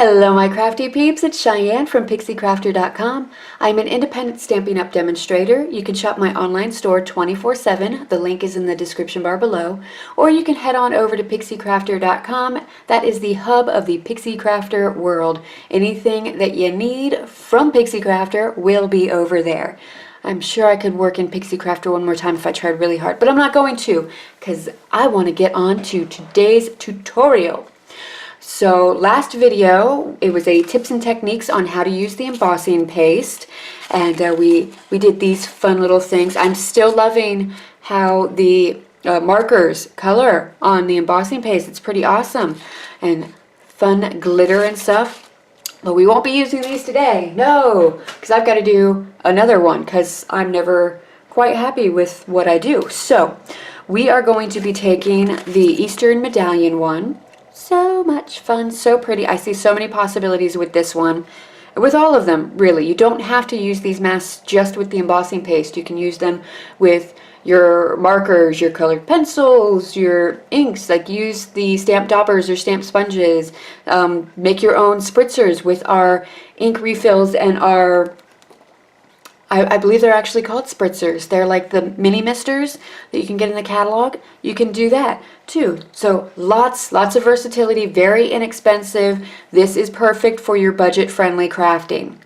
Hello my crafty peeps, it's Cheyenne from PixieCrafter.com. I'm an independent Stampin' Up! Demonstrator. You can shop my online store 24/7, the link is in the description bar below, or you can head on over to PixieCrafter.com. That is the hub of the Pixie Crafter world. Anything that you need from Pixie Crafter will be over there. I'm sure I could work in Pixie Crafter one more time if I tried really hard, but I'm not going to, because I want to get on to today's tutorial. So last video, it was a tips and techniques on how to use the embossing paste, and we did these fun little things. I'm still loving how the markers color on the embossing paste. It's pretty awesome, and fun glitter and stuff. But we won't be using these today, no, because I've got to do another one because I'm never quite happy with what I do. So we are going to be taking the Eastern Medallion one. So much fun, so pretty. I see so many possibilities with this one. With all of them, really. You don't have to use these masks just with the embossing paste. You can use them with your markers, your colored pencils, your inks. Like use the stamp daubers or stamp sponges. Make your own spritzers with our ink refills and our... I believe they're actually called spritzers. They're like the mini misters that you can get in the catalog. You can do that too. So lots of versatility, very inexpensive. This is perfect for your budget-friendly crafting.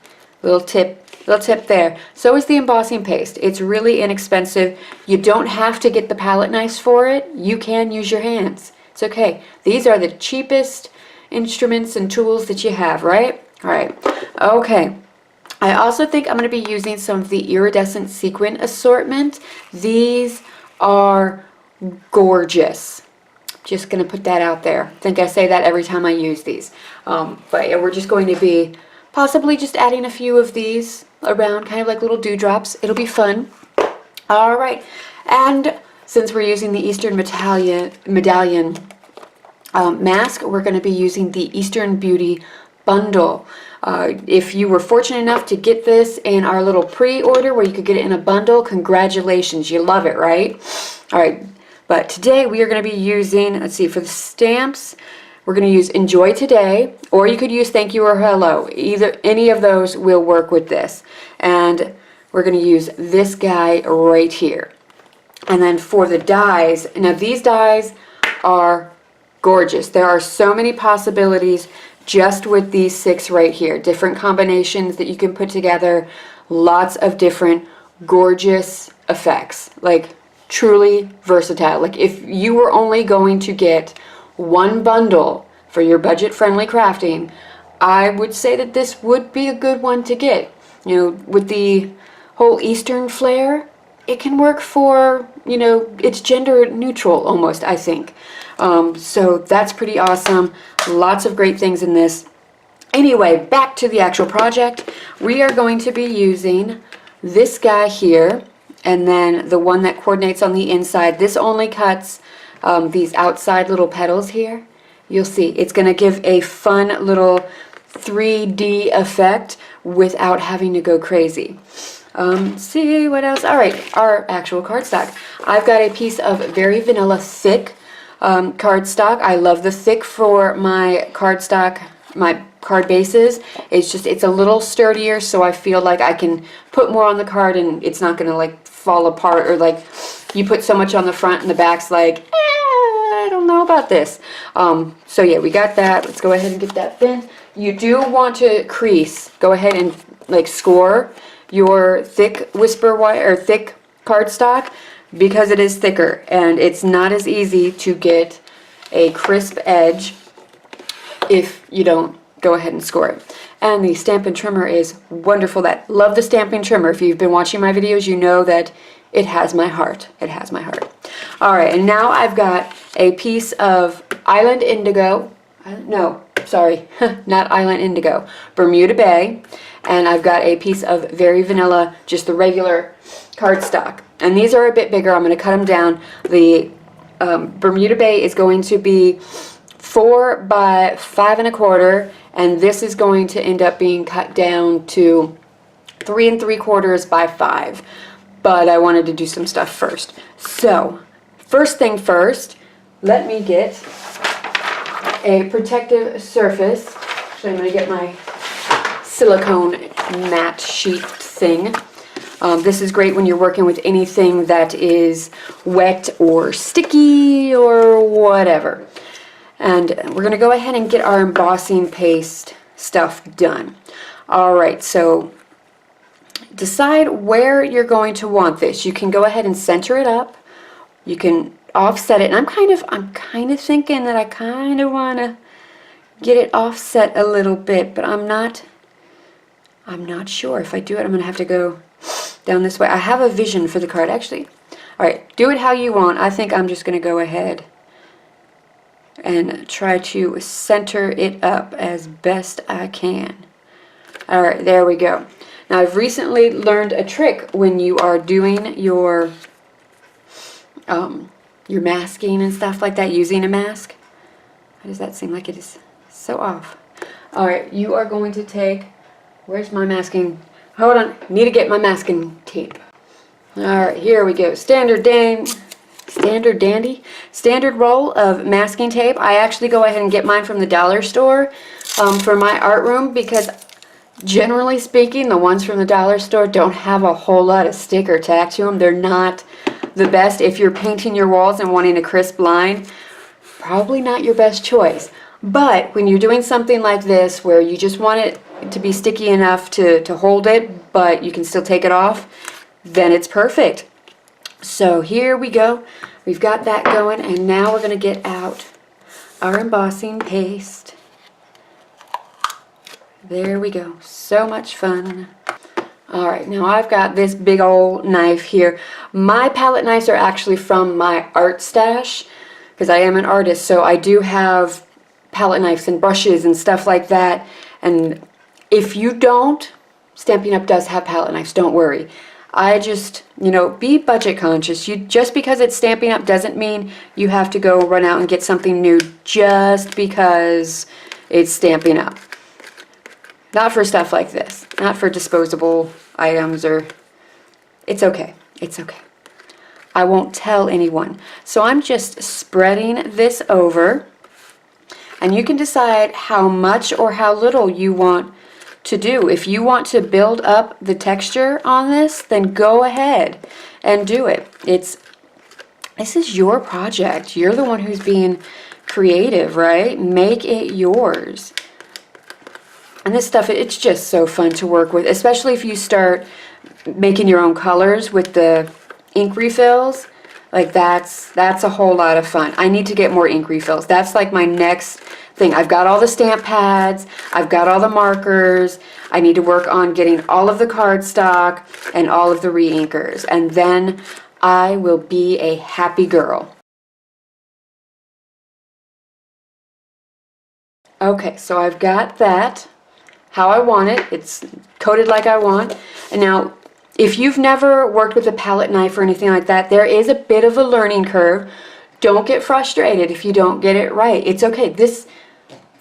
Little tip there. So is the embossing paste. It's really inexpensive. You don't have to get the palette knives for it. You can use your hands. It's okay. These are the cheapest instruments and tools that you have, right? All right. Okay. I also think I'm going to be using some of the iridescent sequin assortment. These are gorgeous. Just going to put that out there. I think I say that every time I use these. But yeah, we're just going to be possibly just adding a few of these around, kind of like little dewdrops. It'll be fun. All right. And since we're using the Eastern Medallion mask, we're going to be using the Eastern Beauty bundle. If you were fortunate enough to get this in our little pre-order where you could get it in a bundle, congratulations, you love it, right? All right, but today we are going to be using, let's see, for the stamps, we're going to use Enjoy Today, or you could use Thank You or Hello. Any of those will work with this. And we're going to use this guy right here. And then for the dies, now these dies are gorgeous. There are so many possibilities just with these 6 right here. Different combinations that you can put together. Lots of different gorgeous effects. Like truly versatile. Like if you were only going to get one bundle for your budget-friendly crafting, I would say that this would be a good one to get. You know, with the whole Eastern flair, it can work for, you know, it's gender neutral almost, I think. So that's pretty awesome. Lots of great things in this. Anyway, back to the actual project. We are going to be using this guy here, and then the one that coordinates on the inside. This only cuts these outside little petals here. You'll see it's going to give a fun little 3D effect without having to go crazy. See what else? All right, our actual cardstock. I've got a piece of very vanilla thick cardstock. I love the thick for my cardstock, my card bases. It's a little sturdier, so I feel like I can put more on the card and it's not gonna like fall apart, or like you put so much on the front and the back's like, I don't know about this. So yeah, we got that. Let's go ahead and get that thin. You do want to crease. Go ahead and like score your thick whisper wire or thick cardstock, because it is thicker and it's not as easy to get a crisp edge if you don't go ahead and score it. And the Stampin' Trimmer is wonderful. Love the Stampin' Trimmer. If you've been watching my videos, you know that it has my heart. It has my heart. All right, and now I've got a piece of Island Indigo. No, sorry, not Island Indigo. Bermuda Bay. And I've got a piece of Very Vanilla, just the regular cardstock. And these are a bit bigger. I'm going to cut them down. The Bermuda Bay is going to be 4 by 5 1/4, and this is going to end up being cut down to 3 3/4 by 5. But I wanted to do some stuff first. So, first thing first, let me get a protective surface Actually, I'm going to get my silicone matte sheet thing. This is great when you're working with anything that is wet or sticky or whatever. And we're going to go ahead and get our embossing paste stuff done. Alright, so decide where you're going to want this. You can go ahead and center it up. You can offset it. And I'm kind of thinking that I kind of want to get it offset a little bit, but I'm not sure. If I do it, I'm going to have to go down this way. I have a vision for the card, actually. Alright, do it how you want. I think I'm just going to go ahead and try to center it up as best I can. Alright, there we go. Now, I've recently learned a trick when you are doing your masking and stuff like that, using a mask. Why does that seem like it is so off? Alright, you are going to take, where's my masking? Hold on, need to get my masking tape. Alright, here we go. Standard roll of masking tape. I actually go ahead and get mine from the dollar store for my art room, because generally speaking, the ones from the dollar store don't have a whole lot of stick or tack to them. They're not the best. If you're painting your walls and wanting a crisp line, probably not your best choice. But when you're doing something like this where you just want it to be sticky enough to hold it, but you can still take it off, then it's perfect. So here we go. We've got that going, and now we're going to get out our embossing paste. There we go. So much fun. Alright, now I've got this big old knife here. My palette knives are actually from my art stash, because I am an artist, so I do have palette knives and brushes and stuff like that. And if you don't, Stampin' Up! Does have palette knives, don't worry. I just, be budget conscious. Just because it's Stampin' Up! Doesn't mean you have to go run out and get something new just because it's Stampin' Up! Not for stuff like this. Not for disposable items or... It's okay. It's okay. I won't tell anyone. So I'm just spreading this over. And you can decide how much or how little you want to do. If you want to build up the texture on this, then go ahead and do it. This is your project. You're the one who's being creative, right? Make it yours. And this stuff, it's just so fun to work with, especially if you start making your own colors with the ink refills. Like that's a whole lot of fun. I need to get more ink refills. That's like my next thing. I've got all the stamp pads, I've got all the markers. I need to work on getting all of the cardstock and all of the re-inkers, and then I will be a happy girl. Okay, so I've got that how I want it. It's coated like I want. And now, if you've never worked with a palette knife or anything like that, there is a bit of a learning curve. Don't get frustrated if you don't get it right. It's okay. This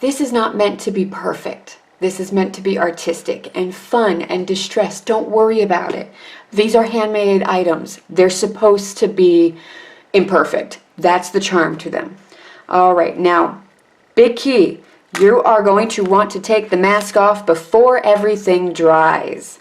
is not meant to be perfect. This is meant to be artistic and fun and distressed. Don't worry about it. These are handmade items. They're supposed to be imperfect. That's the charm to them. All right, now, big key. You are going to want to take the mask off before everything dries.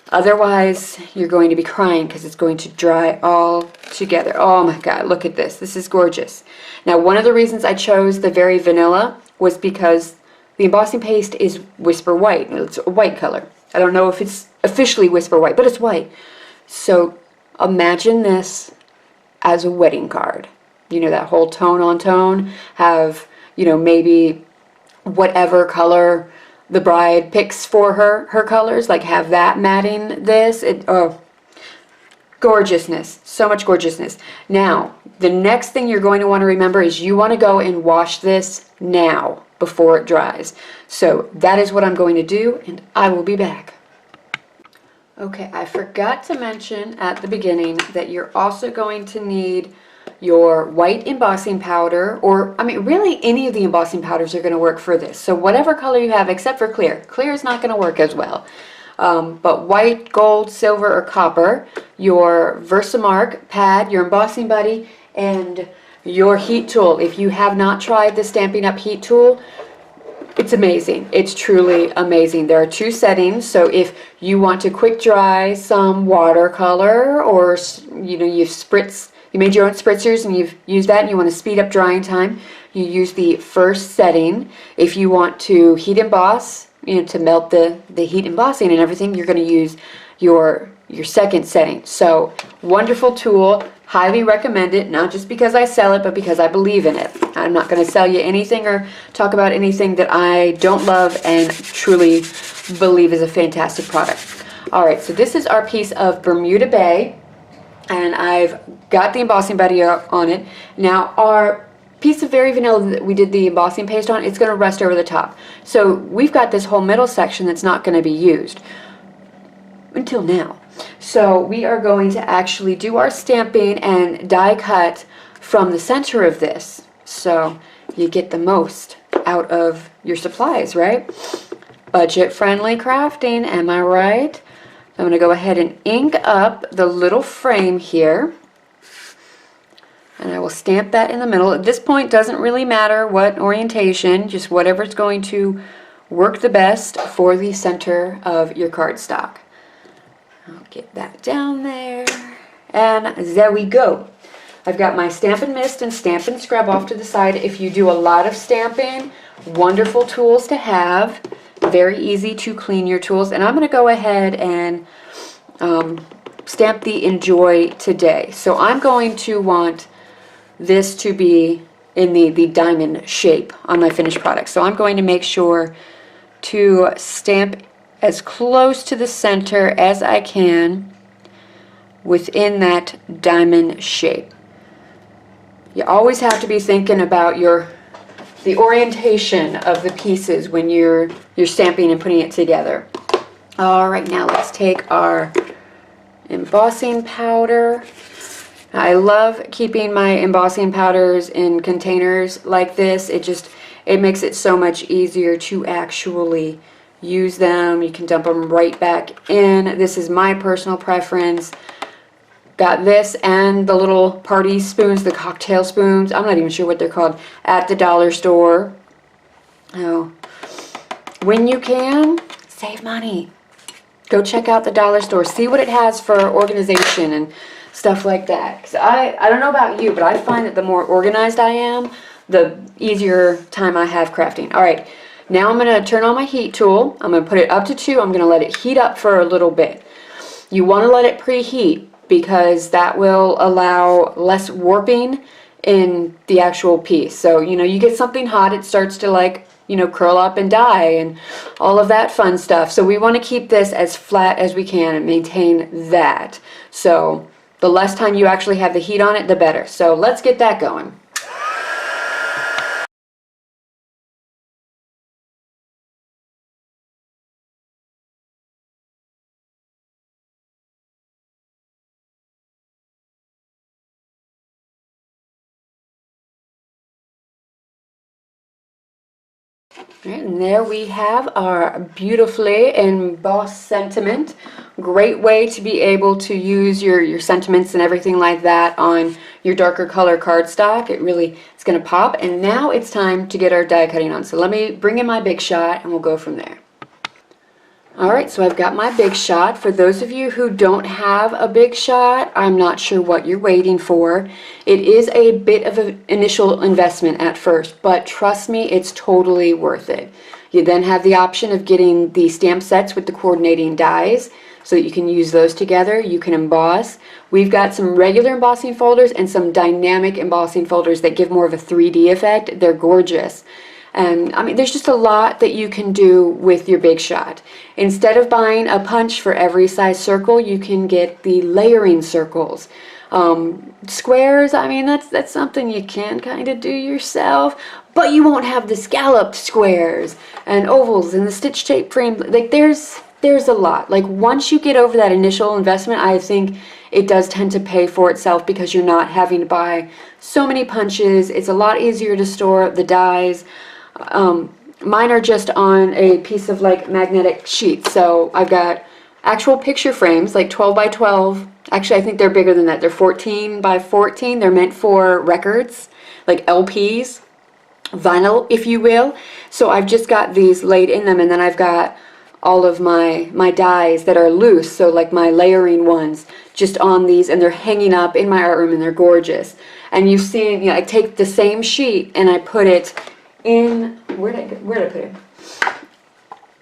Otherwise, you're going to be crying because it's going to dry all together. Oh my God, look at this. This is gorgeous. Now, one of the reasons I chose the very vanilla was because the embossing paste is Whisper White. It's a white color. I don't know if it's officially Whisper White, but it's white. So imagine this as a wedding card. That whole tone on tone. Have, maybe whatever color the bride picks for her colors, like have that matting this. Gorgeousness. So much gorgeousness. Now, the next thing you're going to want to remember is you want to go and wash this now before it dries. So that is what I'm going to do, and I will be back. Okay, I forgot to mention at the beginning that you're also going to need your white embossing powder, or really any of the embossing powders are going to work for this. So whatever color you have, except for clear. Clear is not going to work as well. But white, gold, silver, or copper, your Versamark pad, your embossing buddy, and your heat tool. If you have not tried the Stampin' Up! Heat tool, It's amazing. It's truly amazing. There are two settings, so if you want to quick dry some watercolor, or you know, you made your own spritzers and you've used that and you want to speed up drying time, you use the first setting. If you want to heat emboss, you know, to melt the heat embossing and everything, you're going to use your second setting. So wonderful tool. Highly recommend it, not just because I sell it, but because I believe in it. I'm not going to sell you anything or talk about anything that I don't love and truly believe is a fantastic product. All right, so this is our piece of Bermuda Bay, and I've got the embossing buddy on it. Now, our piece of Very Vanilla that we did the embossing paste on, it's going to rest over the top. So we've got this whole middle section that's not going to be used until now. So we are going to actually do our stamping and die cut from the center of this, so you get the most out of your supplies, right? Budget friendly crafting, am I right? I'm going to go ahead and ink up the little frame here, and I will stamp that in the middle. At this point, doesn't really matter what orientation, just whatever's going to work the best for the center of your cardstock. I'll get that down there, and there we go. I've got my Stampin' Mist and Stampin' Scrub off to the side. If you do a lot of stamping, wonderful tools to have. Very easy to clean your tools. And I'm going to go ahead and stamp the Enjoy Today. So I'm going to want this to be in the diamond shape on my finished product. So I'm going to make sure to stamp as close to the center as I can within that diamond shape. You always have to be thinking about the orientation of the pieces when you're stamping and putting it together. All right, now let's take our embossing powder. I love keeping my embossing powders in containers like this. It makes it so much easier to actually use them. You can dump them right back in. This is my personal preference. Got this and the little party spoons, the cocktail spoons. I'm not even sure what they're called, at the dollar store. Oh, when you can, save money. Go check out the dollar store. See what it has for organization and stuff like that. 'Cause I don't know about you, but I find that the more organized I am, the easier time I have crafting. All right. Now I'm going to turn on my heat tool. I'm going to put it up to 2. I'm going to let it heat up for a little bit. You want to let it preheat because that will allow less warping in the actual piece. So, you know, you get something hot, it starts to, like, you know, curl up and die and all of that fun stuff. So we want to keep this as flat as we can and maintain that. So the less time you actually have the heat on it, the better. So let's get that going. And there we have our beautifully embossed sentiment. Great way to be able to use your sentiments and everything like that on your darker color cardstock. It's going to pop. And now it's time to get our die cutting on. So let me bring in my Big Shot and we'll go from there. Alright, so I've got my Big Shot. For those of you who don't have a Big Shot, I'm not sure what you're waiting for. It is a bit of an initial investment at first, but trust me, it's totally worth it. You then have the option of getting the stamp sets with the coordinating dies so that you can use those together. You can emboss. We've got some regular embossing folders and some dynamic embossing folders that give more of a 3D effect. They're gorgeous. And I mean, there's just a lot that you can do with your Big Shot. Instead of buying a punch for every size circle, you can get the layering circles. Squares, I mean, that's something you can kind of do yourself, but you won't have the scalloped squares and ovals and the stitch shape frame. Like there's a lot. Like once you get over that initial investment, I think it does tend to pay for itself because you're not having to buy so many punches. It's a lot easier to store the dies. Mine are just on a piece of like magnetic sheet. So I've got actual picture frames, like 12 by 12. Actually, I think they're bigger than that. They're 14 by 14. They're meant for records, like LPs, vinyl, if you will. So I've just got these laid in them, and then I've got all of my dies that are loose, so like my layering ones, just on these, and they're hanging up in my art room, and they're gorgeous. And you've seen, you know, I take the same sheet and I put it in, where did I put it?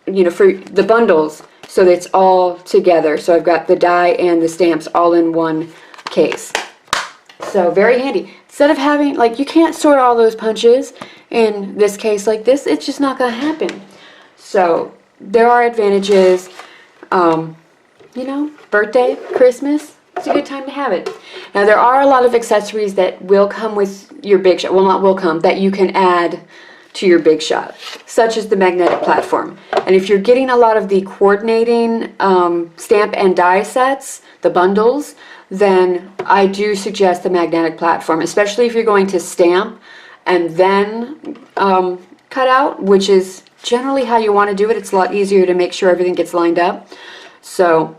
You know, for the bundles, so that it's all together. So I've got the die and the stamps all in one case. So very handy. Instead of having, like, you can't store all those punches in this case like this, it's just not going to happen. So there are advantages. You know, birthday, Christmas, it's a good time to have it. Now there are a lot of accessories that will come with your Big Shot, well, not will come, that you can add to your Big Shot, such as the magnetic platform. And if you're getting a lot of the coordinating stamp and die sets, the bundles, then I do suggest the magnetic platform, especially if you're going to stamp and then cut out, which is generally how you want to do it. It's a lot easier to make sure everything gets lined up. So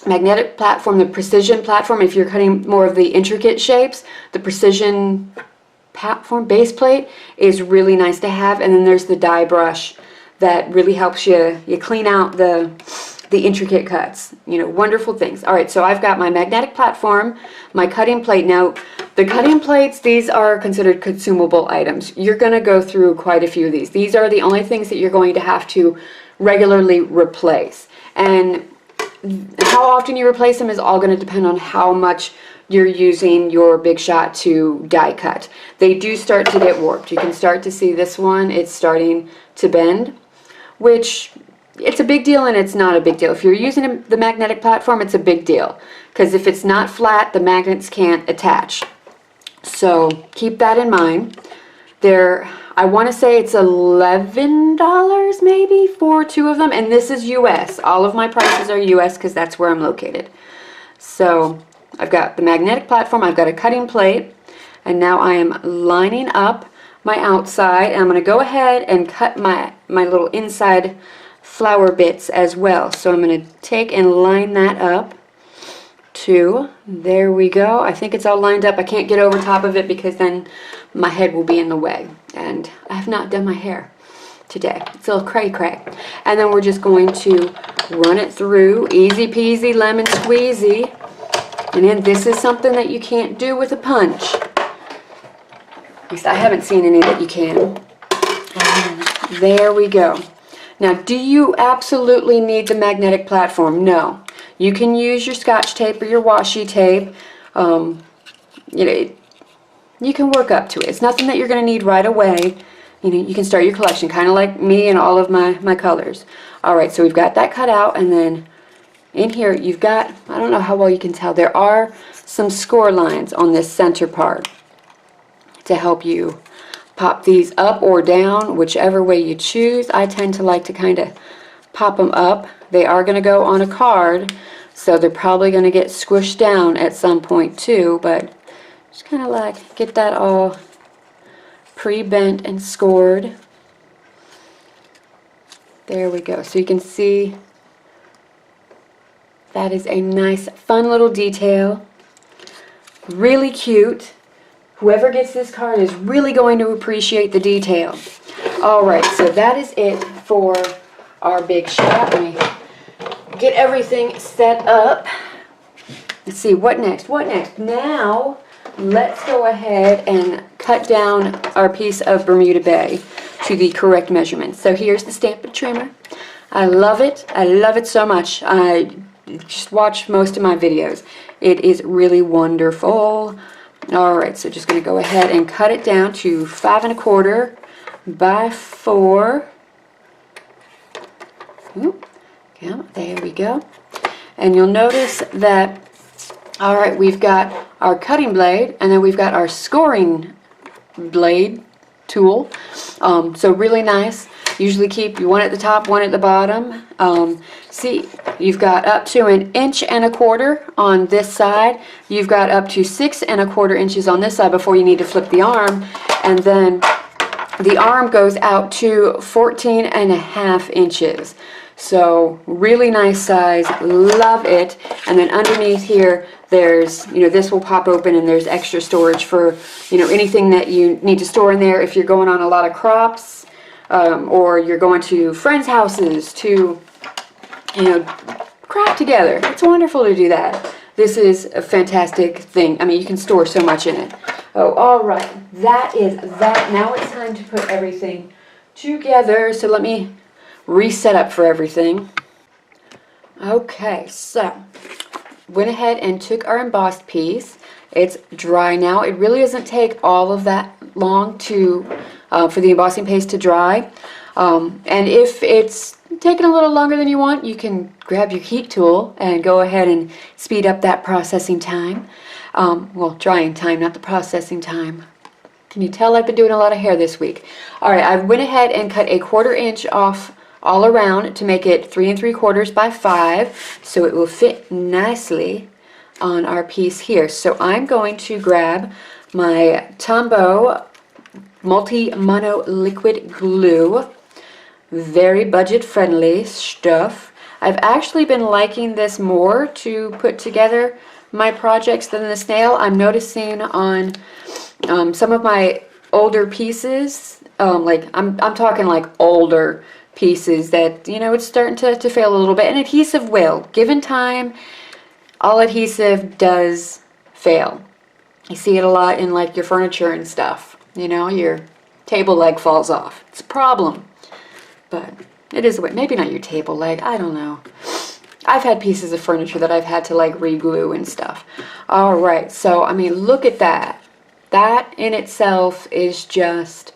magnetic platform, the precision platform, if you're cutting more of the intricate shapes, the precision platform base plate is really nice to have. And then there's the die brush that really helps you clean out the intricate cuts. You know, wonderful things. All right, so I've got my magnetic platform, my cutting plate. Now the cutting plates, these are considered consumable items. You're going to go through quite a few of these. These are the only things that you're going to have to regularly replace. And how often you replace them is all going to depend on how much you're using your Big Shot to die cut. They do start to get warped. You can start to see this one, it's starting to bend, which it's a big deal and it's not a big deal. If you're using the magnetic platform, it's a big deal, because if it's not flat, the magnets can't attach. So keep that in mind. I want to say it's $11 maybe for two of them, and this is US. All of my prices are US because that's where I'm located. So I've got the magnetic platform, I've got a cutting plate, and now I am lining up my outside, and I'm going to go ahead and cut my little inside flower bits as well. So I'm going to take and line that up too. There we go. I think it's all lined up. I can't get over top of it because then my head will be in the way, and I have not done my hair today. It's a little cray-cray. And then we're just going to run it through, easy peasy lemon squeezy. And then this is something that you can't do with a punch. At least I haven't seen any that you can. And there we go. Now, do you absolutely need the magnetic platform? No. You can use your Scotch tape or your washi tape. You know, you can work up to it. It's nothing that you're going to need right away. You know, you can start your collection, kind of like me and all of my colors. All right, so we've got that cut out, and then in here you've got, I don't know how well you can tell, there are some score lines on this center part to help you pop these up or down, whichever way you choose. I tend to like to kind of pop them up. They are going to go on a card, so they're probably going to get squished down at some point too, but just kind of like get that all pre-bent and scored. There we go. So you can see that is a nice, fun little detail. Really cute. Whoever gets this card is really going to appreciate the detail. Alright, so that is it for our Big Shot. Let me get everything set up. Let's see, what next? What next? Now, let's go ahead and cut down our piece of Bermuda Bay to the correct measurement. So here's the Stampin' trimmer. I love it. I love it so much. I just watch most of my videos. It is really wonderful. Alright, so just going to go ahead and cut it down to 5 1/4 by 4. Oop, yeah, there we go. And you'll notice that, alright, we've got our cutting blade, and then we've got our scoring blade tool. So really nice. Usually keep one at the top, one at the bottom. See, you've got up to 1 1/4 inches on this side. You've got up to 6 1/4 inches on this side before you need to flip the arm. And then the arm goes out to 14.5 inches. So really nice size. Love it. And then underneath here, there's, you know, this will pop open and there's extra storage for, you know, anything that you need to store in there if you're going on a lot of crops. or you're going to friends' houses to, you know, craft together. It's wonderful to do that. This is a fantastic thing. I mean, you can store so much in it. Oh, all right. That is that. Now it's time to put everything together. So let me reset up for everything. Okay, so went ahead and took our embossed piece. It's dry now. It really doesn't take all of that long to for the embossing paste to dry. And if it's taking a little longer than you want, you can grab your heat tool and go ahead and speed up that processing time. Well, drying time, not the processing time. Can you tell I've been doing a lot of hair this week? All right, I went ahead and cut a 1/4 inch off all around to make it 3 3/4 by 5, so it will fit nicely on our piece here. So I'm going to grab my Tombow multi-mono liquid glue. Very budget friendly stuff. I've actually been liking this more to put together my projects than the snail. I'm noticing on some of my older pieces, like I'm talking like older pieces that, you know, it's starting to fail a little bit. And adhesive will. Given time, all adhesive does fail. You see it a lot in like your furniture and stuff. You know, your table leg falls off. It's a problem. But it is a way. Maybe not your table leg. I don't know. I've had pieces of furniture that I've had to like re-glue and stuff. All right. So, I mean, look at that. That in itself is just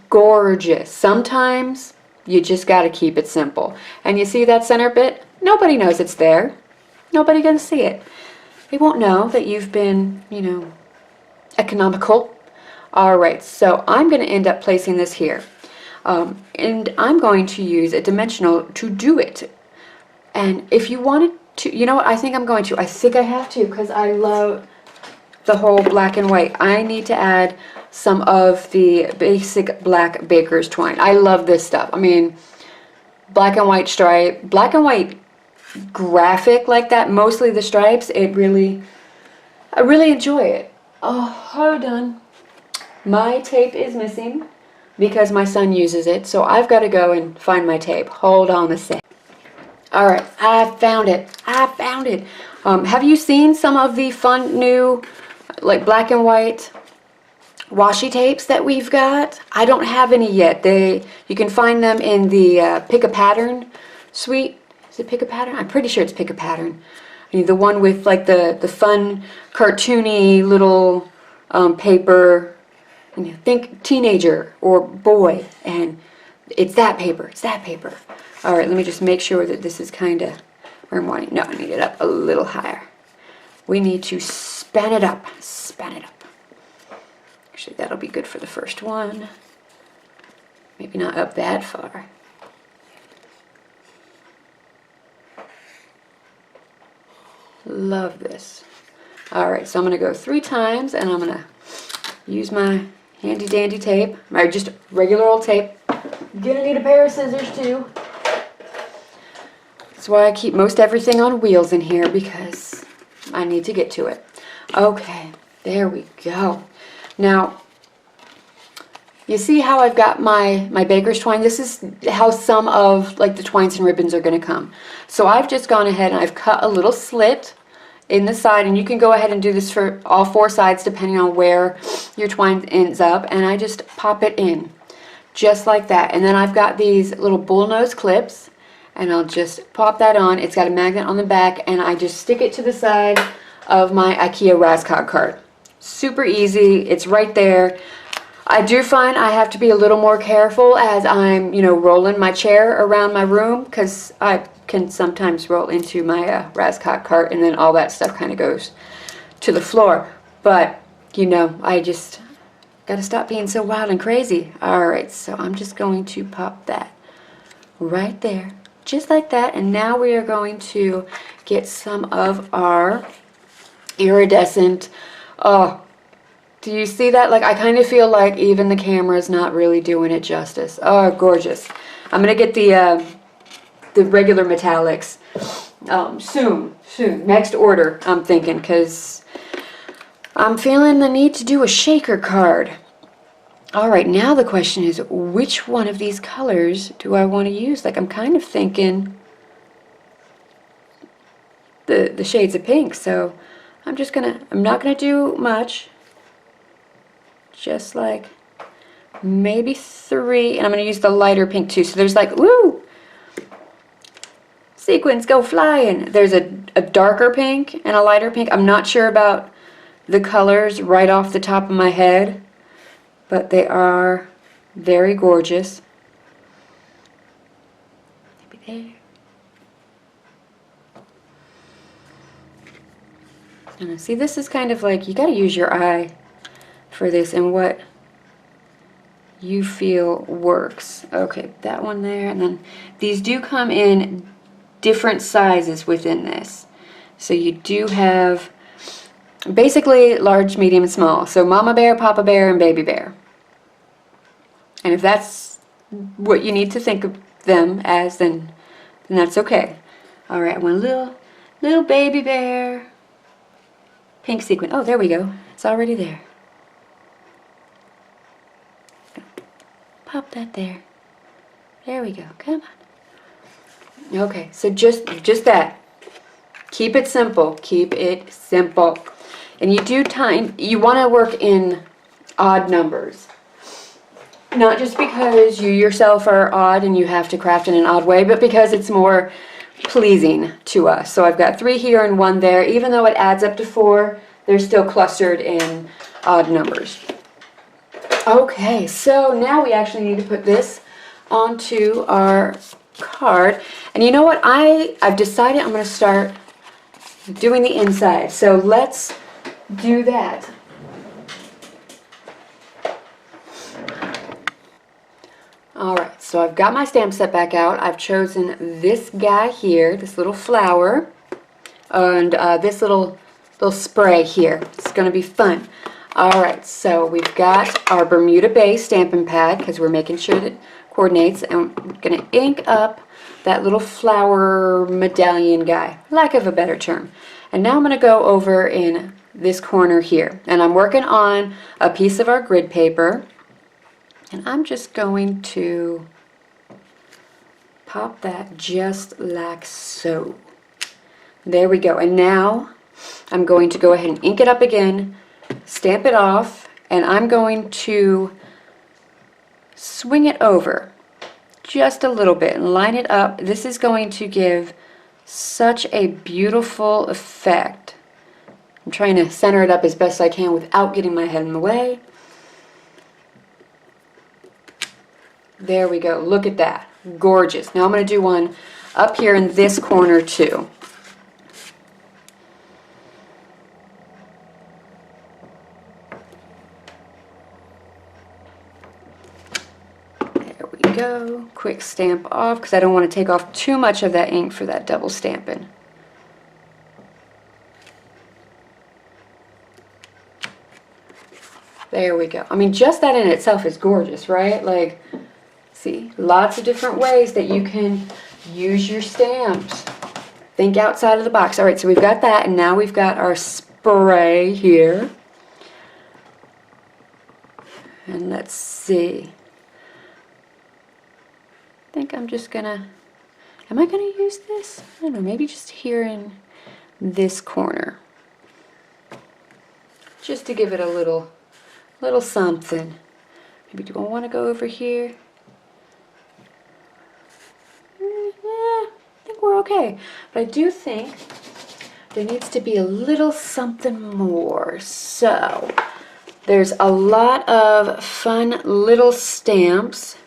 gorgeous. Sometimes you just got to keep it simple. And you see that center bit? Nobody knows it's there. Nobody gonna see it. They won't know that you've been, you know, economical. All right, so I'm gonna end up placing this here. And I'm going to use a dimensional to do it. And if you wanted to, you know what, I think I'm going to. I think I have to because I love the whole black and white. I need to add some of the basic black baker's twine. I love this stuff. I mean, black and white stripe, black and white graphic like that, mostly the stripes, I really enjoy it. Oh, hold on. My tape is missing because my son uses it, so I've got to go and find my tape. Hold on a sec. All right, I found it. I found it. Have you seen some of the fun new, like black and white washi tapes that we've got? I don't have any yet. You can find them in the Pick a Pattern suite. Is it Pick a Pattern? I'm pretty sure it's Pick a Pattern. I mean, the one with like the fun cartoony little paper. And you think teenager or boy, and it's that paper. It's that paper. All right, let me just make sure that this is kind of where I'm wanting. No, I need it up a little higher. We need to span it up. Span it up. Actually, that'll be good for the first one. Maybe not up that far. Love this. All right, so I'm going to go 3 times, and I'm going to use my handy dandy tape, or just regular old tape. Gonna need a pair of scissors too. That's why I keep most everything on wheels in here, because I need to get to it. Okay, there we go. Now, you see how I've got my baker's twine? This is how some of like the twines and ribbons are going to come. So I've just gone ahead and I've cut a little slit in the side, and you can go ahead and do this for all 4 sides depending on where your twine ends up, and I just pop it in just like that. And then I've got these little bullnose clips, and I'll just pop that on. It's got a magnet on the back, and I just stick it to the side of my IKEA Raskog card. Super easy. It's right there. I do find I have to be a little more careful as I'm, you know, rolling my chair around my room, because I can sometimes roll into my Raskog cart, and then all that stuff kind of goes to the floor. But, you know, I just got to stop being so wild and crazy. Alright, so I'm just going to pop that right there, just like that. And now we are going to get some of our iridescent, oh, do you see that? Like, I kind of feel like even the camera is not really doing it justice. Oh, gorgeous. I'm going to get the regular metallics soon. Next order, I'm thinking, because I'm feeling the need to do a shaker card. Alright, now the question is, which one of these colors do I want to use? Like, I'm kind of thinking the shades of pink, so I'm not gonna do much. Just like maybe 3, and I'm gonna use the lighter pink too. So there's like, woo! Sequins go flying. There's a darker pink and a lighter pink. I'm not sure about the colors right off the top of my head, but they are very gorgeous. Maybe there. And see, this is kind of like, you gotta use your eye for this and what you feel works. Okay, that one there, and then these do come in different sizes within this. So you do have basically large, medium, and small. So Mama Bear, Papa Bear, and Baby Bear. And if that's what you need to think of them as, then that's okay. Alright, I want a little baby bear. Pink sequin. Oh, there we go. It's already there. Pop that there. There we go. Come on. Okay, so just that. Keep it simple. Keep it simple. And you want to work in odd numbers. Not just because you yourself are odd and you have to craft in an odd way, but because it's more pleasing to us. So I've got 3 here and 1 there. Even though it adds up to 4, they're still clustered in odd numbers. Okay, so now we actually need to put this onto our card. And you know what? I've decided I'm going to start doing the inside. So let's do that. Alright, so I've got my stamp set back out. I've chosen this guy here, this little flower, and this little spray here. It's going to be fun. Alright, so we've got our Bermuda base stamping pad because we're making sure that it coordinates, and I'm going to ink up that little flower medallion guy, lack of a better term. And now I'm going to go over in this corner here, and I'm working on a piece of our grid paper. And I'm just going to pop that just like so. There we go. And now I'm going to go ahead and ink it up again, stamp it off, and I'm going to swing it over just a little bit and line it up. This is going to give such a beautiful effect. I'm trying to center it up as best I can without getting my head in the way. There we go. Look at that. Gorgeous. Now I'm going to do one up here in this corner too. There we go. Quick stamp off because I don't want to take off too much of that ink for that double stamping. There we go. I mean, just that in itself is gorgeous, right? Like, see, lots of different ways that you can use your stamps. Think outside of the box. Alright, so we've got that, and now we've got our spray here. And let's see. I think I'm just gonna, am I gonna use this? I don't know, maybe just here in this corner. Just to give it a little something. Maybe do I want to go over here? I think we're okay. But I do think there needs to be a little something more. So there's a lot of fun little stamps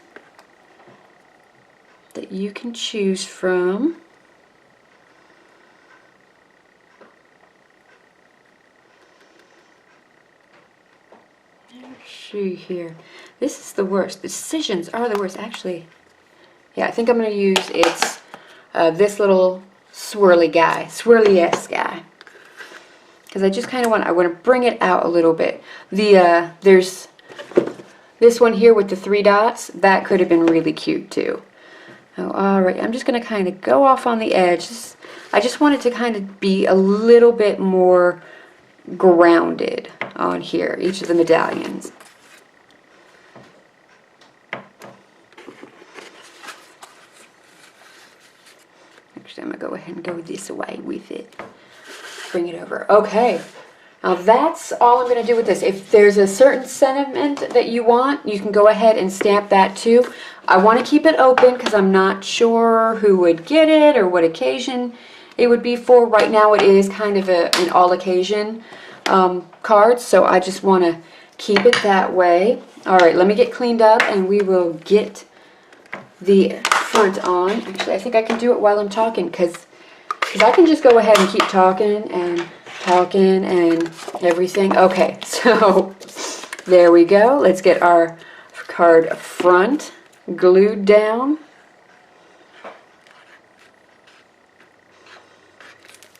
that you can choose from. Let's see here. This is the worst. Decisions are the worst. Actually, yeah, I think I'm going to use this little swirly guy, swirly-esque guy, because I just kind of want to bring it out a little bit. There's this one here with the 3 dots. That could have been really cute too. Oh, all right, I'm just going to kind of go off on the edge. I just want it to kind of be a little bit more grounded on here, each of the medallions. Actually, I'm going to go ahead and go this way with it. Bring it over. Okay. Now that's all I'm going to do with this. If there's a certain sentiment that you want, you can go ahead and stamp that too. I want to keep it open because I'm not sure who would get it or what occasion it would be for. Right now it is kind of an all occasion card, so I just want to keep it that way. Alright, let me get cleaned up and we will get the front on. Actually, I think I can do it while I'm talking because I can just go ahead and keep talking and everything. Okay, so there we go. Let's get our card front glued down.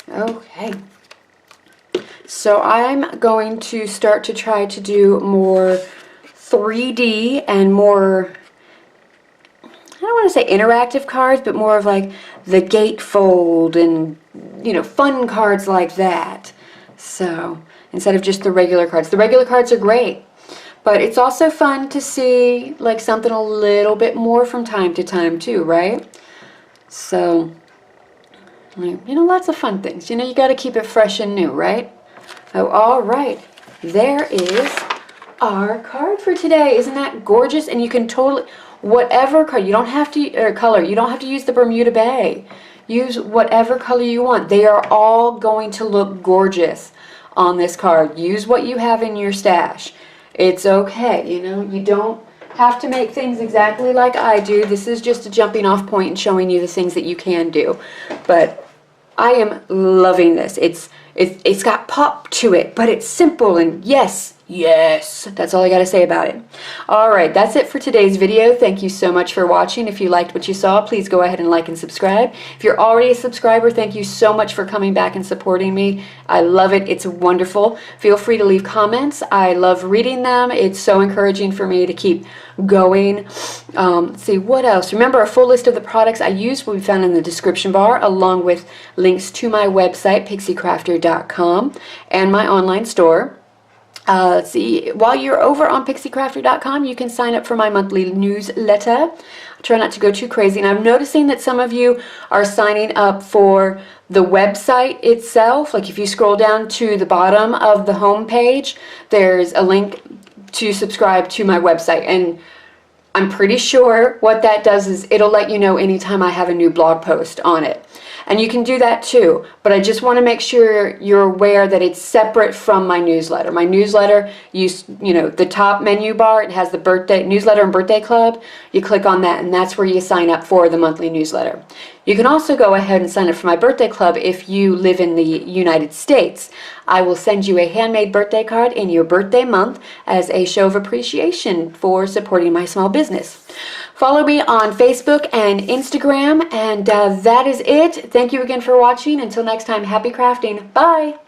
Okay, so I'm going to start to try to do more 3D and more, I don't want to say interactive cards, but more of like the gatefold and, you know, fun cards like that. So instead of just the regular cards. The regular cards are great, but it's also fun to see like something a little bit more from time to time too, right? So, you know, lots of fun things. You know, you got to keep it fresh and new, right? Oh, all right. There is our card for today. Isn't that gorgeous? And you can totally, whatever card, you don't have to, or color, you don't have to use the Bermuda Bay. Use whatever color you want. They are all going to look gorgeous on this card. Use what you have in your stash. It's okay, you know, you don't have to make things exactly like I do. This is just a jumping off point and showing you the things that you can do. But I am loving this. It's got pop to it, but it's simple, and yes, that's all I got to say about it. Alright, that's it for today's video. Thank you so much for watching. If you liked what you saw, please go ahead and like and subscribe. If you're already a subscriber, thank you so much for coming back and supporting me. I love it. It's wonderful. Feel free to leave comments. I love reading them. It's so encouraging for me to keep going. Let's see, what else? Remember, a full list of the products I use will be found in the description bar, along with links to my website, pixiecrafter.com, and my online store. Let's see, while you're over on pixiecrafter.com, you can sign up for my monthly newsletter. I try not to go too crazy, and I'm noticing that some of you are signing up for the website itself. Like if you scroll down to the bottom of the home page, there's a link to subscribe to my website, and I'm pretty sure what that does is it'll let you know anytime I have a new blog post on it. And you can do that too, but I just want to make sure you're aware that it's separate from my newsletter. My newsletter, you know, the top menu bar, it has the birthday newsletter and birthday club. You click on that, and that's where you sign up for the monthly newsletter. You can also go ahead and sign up for my birthday club if you live in the United States. I will send you a handmade birthday card in your birthday month as a show of appreciation for supporting my small business. Follow me on Facebook and Instagram, and that is it. Thank you again for watching. Until next time, happy crafting. Bye!